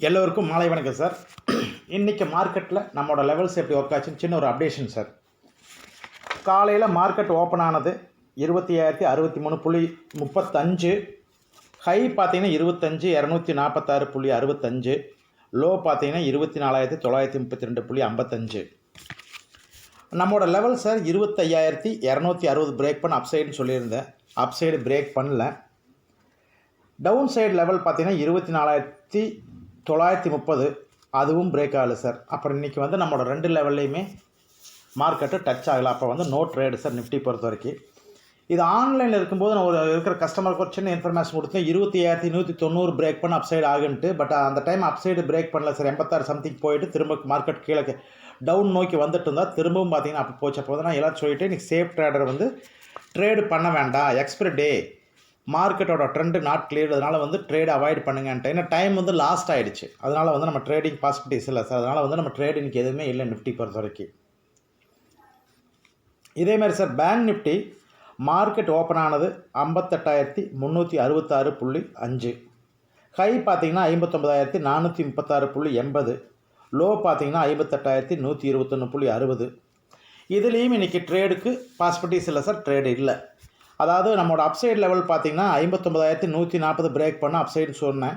எல்லோருக்கும் மாலை வணக்கம் சார். இன்றைக்கி மார்க்கெட்டில் நம்மளோட லெவல்ஸ் எப்படி ஒர்க் ஆச்சுன்னு சின்ன ஒரு அப்டேஷன் சார். காலையில் மார்க்கெட் ஓப்பன் ஆனது 25,063.35, ஹை பார்த்தீங்கன்னா 25,246.65, லோ பார்த்தீங்கன்னா 24,932.55. நம்மளோட லெவல் சார் 25,260 பிரேக் பண்ண அப்சைடுன்னு சொல்லியிருந்தேன். அப்சைடு பிரேக் பண்ணல. டவுன் சைடு லெவல் பார்த்தீங்கன்னா 24,930, அதுவும் பிரேக் ஆகலை சார். அப்புறம் இன்றைக்கி வந்து நம்மளோட ரெண்டு லெவல்லையுமே மார்க்கெட்டு டச் ஆகலை. அப்போ வந்து நோ ட்ரேடு சார் நிஃப்டி பொறுத்த வரைக்கும். இது ஆன்லைனில் இருக்கும்போது நான் இருக்கிற கஸ்டமருக்கு ஒரு சின்ன இன்ஃபர்மேஷன் கொடுத்தேன். 25,190 பிரேக் பண்ண அப்சைடு ஆகுன்ட்டு. பட் அந்த டைம் அப்சைடு பிரேக் பண்ணல சார். 86 சம்திங் போயிட்டு திரும்ப மார்க்கெட் கீழே டவுன் நோக்கி வந்துட்டு இருந்தால் திரும்பவும் பார்த்தீங்கன்னா அப்போ போச்சு. அப்போ வந்து நான் எல்லாரும் சொல்லிவிட்டு இன்றைக்கி சேஃப் ட்ரேடர் வந்து ட்ரேடு பண்ண வேண்டாம், எக்ஸ்பிரி டே, மார்க்கெட்டோட ட்ரெண்டு நாட் கிளியர், அதனால் வந்து ட்ரேட் அவாய்ட் பண்ணுங்கன்ட்டு. ஏன்னா டைம் வந்து லாஸ்ட் ஆகிடுச்சு. அதனால் வந்து நம்ம ட்ரேடிங் பாசிபிலிட்டிஸ் இல்லை சார். அதனால் வந்து நம்ம ட்ரேட் இன்றைக்கி எதுவுமே இல்லை நிஃப்டி பொறுத்த வரைக்கும். இதேமாதிரி sir bank Nifty market open ஆனது 58,366.5, ஹை பார்த்தீங்கன்னா 59,436.80, லோ பார்த்தீங்கன்னா 58,121.60. இதுலேயும் இன்றைக்கி ட்ரேடுக்கு பாசிபிலிட்டிஸ் இல்லை சார், ட்ரேடு இல்லை. அதாவது நம்மளோட அப்சைடு லெவல் பார்த்தீங்கன்னா 59,140 பிரேக் பண்ண அப்சைடுன்னு சொன்னேன்.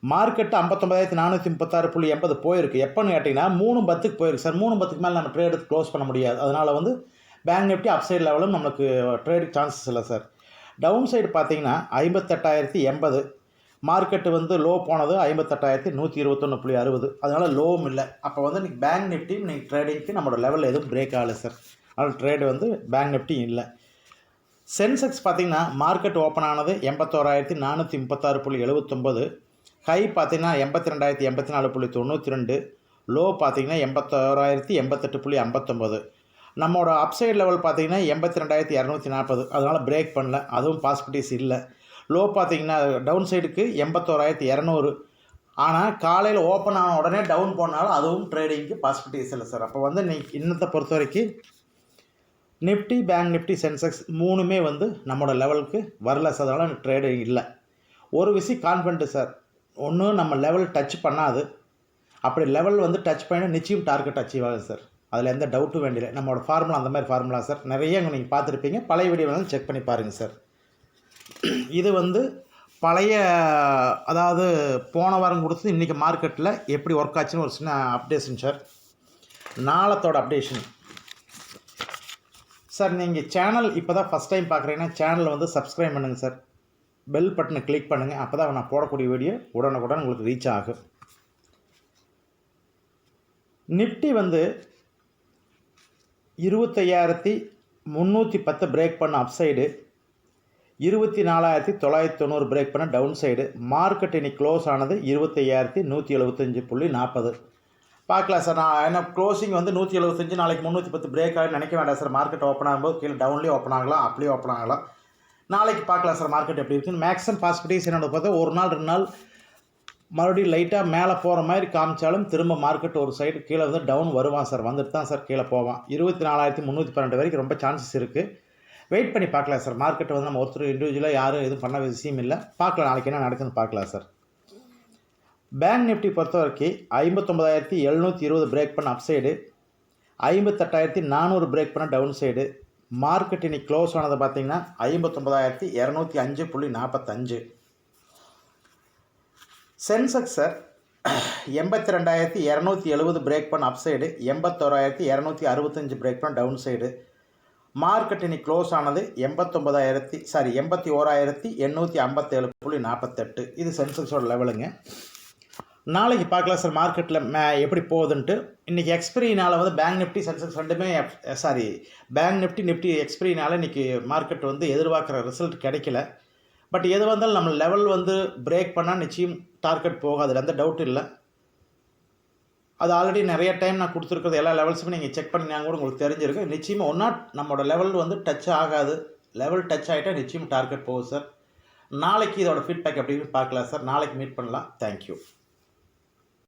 மார்க்கெட்டு 59,436.80 போயிருக்கு. எப்போன்னு கேட்டிங்கன்னா 3:10 போயிருக்கு சார். 3:10 மேலே நம்ம ட்ரேடு க்ளோஸ் பண்ண முடியாது. அதனால் வந்து பேங்க் நிஃப்டி அப்சைடு லெவலும் நம்மளுக்கு ட்ரேடுக்கு சான்சஸ் இல்லை சார். டவுன் சைடு பார்த்தீங்கன்னா 58,080, மார்க்கெட்டு வந்து லோ போனது 58,121.60, அதனால் லோவும் இல்லை. அப்போ வந்து இன்றைக்கி பேங்க் நிஃப்டி இன்றைக்கி ட்ரேடிங்க்கு நம்மளோட லெவலில் எதுவும் பிரேக் ஆகலை சார். அதனால் ட்ரேடு வந்து பேங்க் நிஃப்டி இல்லை. சென்செக்ஸ் பார்த்தீங்கன்னா மார்க்கெட் ஓப்பன் ஆனது 81,436.79, ஹை பார்த்தீங்கன்னா 82,084.92, லோ பார்த்தீங்கன்னா 81,088.59. நம்மளோட அப்சைடு லெவல் பார்த்தீங்கன்னா 82,240, அதனால் பிரேக் பண்ணல, அதுவும் பாசிபிலிட்டிஸ் இல்லை. லோ பார்த்தீங்கன்னா டவுன் சைடுக்கு 81,200, ஆனால் காலையில் ஓப்பன் ஆன உடனே டவுன் போனாலும் அதுவும் ட்ரேடிங்க்கு பாசிபிலிட்டிஸ் இல்லை சார். அப்போ வந்து இன்னத்தை பொறுத்த வரைக்கும் நிஃப்டி, பேங்க் நிஃப்டி, சென்செக்ஸ் மூணுமே வந்து நம்மளோட லெவலுக்கு வரல சார். அதனால் ட்ரேடு இல்லை. ஒரு விஷயம் கான்ஃபிடென்ட்டு சார், ஒன்று நம்ம லெவல் டச் பண்ணாது. அப்படி லெவல் வந்து டச் பண்ணி நிச்சயம் டார்கெட் அச்சீவ் ஆகுது சார். அதில் எந்த டவுட்டும் வேண்டியல. நம்மளோட ஃபார்முலா அந்த மாதிரி ஃபார்முலா சார். நிறைய இங்கே நீங்கள் பார்த்துருப்பீங்க. பழைய வீடியோ வேணாலும் செக் பண்ணி பாருங்கள் சார். இது வந்து பழைய, அதாவது போன வாரம் கொடுத்து இன்றைக்கி மார்க்கெட்டில் எப்படி ஒர்க் ஆச்சுன்னு ஒரு சின்ன அப்டேஷன் சார். நாளத்தோட அப்டேஷன் சார். நீங்கள் சேனல் இப்போ தான் ஃபஸ்ட் டைம் பார்க்குறீங்கன்னா சேனலை வந்து சப்ஸ்கிரைப் பண்ணுங்கள் சார். பெல் பட்டனை கிளிக் பண்ணுங்கள். அப்போ தான் நான் போடக்கூடிய வீடியோ உடனுக்குடன் உங்களுக்கு ரீச் ஆகும். நிஃப்டி வந்து 25,310 பிரேக் பண்ண அப்சைடு, 24,990 பிரேக் பண்ண டவுன் சைடு. மார்க்கெட் இன்னைக்கு க்ளோஸ் ஆனது 25,175.40. பார்க்கலாம் சார். நான் என்ன க்ளோசிங் வந்து 175, நாளைக்கு 310 பிரேக் ஆகுன்னு நினைக்க வேண்டாம் சார். மார்க்கெட் ஓப்பன் ஆகும்போது கீழே டவுன்லேயே ஓப்பன் ஆகலாம், அப்படியே ஓப்பன் ஆகலாம். நாளைக்கு பார்க்கலாம் சார் மார்க்கெட் எப்படி இருக்குன்னு. மேக்ஸிமம் பாசிபிலிட்டிஸ் என்னோட பார்த்தா ஒரு நாள் 2 நாள் மறுபடியும் லைட்டாக மேலே போகிற மாதிரி காமிச்சாலும் திரும்ப மார்க்கெட் ஒரு சைடு கீழே வந்து டவுன் வருவான் சார். வந்துட்டு தான் சார் கீழே போவான். 24,312 வரைக்கும் ரொம்ப சான்சஸ் இருக்குது. வெயிட் பண்ணி பார்க்கலாம் சார். மார்க்கெட் வந்து நம்ம ஒருத்தர் இண்டிவிஜுவலாக யாரும் எதுவும் பண்ண விஷயம் இல்லை. பார்க்கலாம் நாளைக்கு என்ன நடக்குதுன்னு பார்க்கலாம் சார். பேங்க் நிஃப்டி பொறுத்த வரைக்கும் 59,720 பிரேக் பண்ண அப்சைடு, 58,400 பிரேக் பண்ண டவுன் சைடு. மார்க்கெட் இன்னைக்கு க்ளோஸ் ஆனது பார்த்தீங்கன்னா 59,205.45. சென்செக்ஸ் சார் 82,270 பிரேக் பண்ண அப்சைடு, 81,265 பிரேக் பண்ண டவுன் சைடு. மார்க்கெட் இன்னைக்கு க்ளோஸ் ஆனது 81,857.48. இது சென்செக்ஸோட லெவலுங்க. நாளைக்கு பார்க்கலாம் சார் மார்க்கெட்டில் எப்படி போகுதுன்ட்டு. இன்றைக்கி எக்ஸ்பிரினால் வந்து பேங்க் நிஃப்டி, சென்செக்ஸ் ரெண்டுமே பேங்க் நிஃப்டி எக்ஸ்பிரினால் இன்றைக்கி மார்க்கெட் வந்து எதிர்பார்க்குற ரிசல்ட் கிடைக்கல. பட் எது வந்தாலும் நம்ம லெவல் வந்து பிரேக் பண்ணால் நிச்சயம் டார்கெட் போகாது, எந்த டவுட்டும் இல்லை. அது ஆல்ரெடி நிறைய டைம் நான் கொடுத்துருக்கிறது எல்லா லெவல்ஸுமே நீங்கள் செக் பண்ணிங்கன்னா கூட உங்களுக்கு தெரிஞ்சிருக்கு. நிச்சயமாக ஒன்றா நம்மளோட லெவல் வந்து டச் ஆகாது. லெவல் டச் ஆகிட்டால் நிச்சயம் டார்கெட் போகுது சார். நாளைக்கு இதோட ஃபீட்பேக் எப்படின்னு பார்க்கலாம் சார். நாளைக்கு மீட் பண்ணலாம். தேங்க்யூ.